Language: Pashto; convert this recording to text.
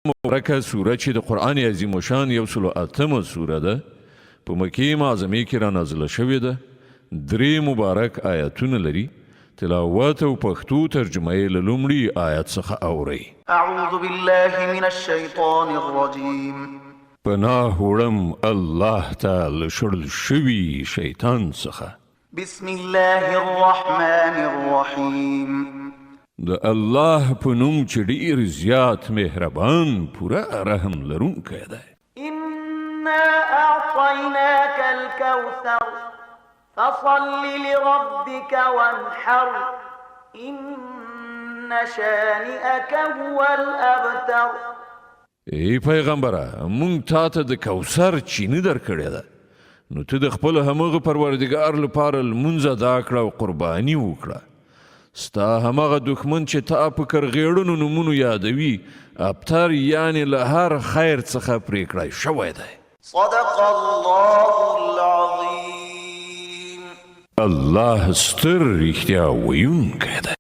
مبارکه سوره چې د قرآن عظیم الشان 108 سوره ده په مکې معظمې کې را نازله شوې ده. 3 مبارک آیاتونه لري. تلاوت او پښتو ترجمه یې له لومړي آیت څخه اورئ. اعوذ بالله من الشیطان الرجیم. پناه وړم الله ته له شړل شوي شیطان څخه. بسم الله الرحمن الرحیم. د الله په نوم چې ډېر زیات مهربان پوره رحم لرونکی دی. انا اعطیناک الکوثر فصل لربك وانحر ان شانئك هو الابتر. ای پیغمبره مونږ تا ته د کوثر چینه درکړې ده، نو ته د خپل همغه پروردګار لپاره لمونځ ادا کړه او قرباني وکړه. ستا همغه دښمن چې تا په کرغېړنو نومونو یادوي ابتر یعنی له هر خیر څخه پرېکړی شوی دی. صدق الله العظیم. الله ستر رښتیا ویونکی دی.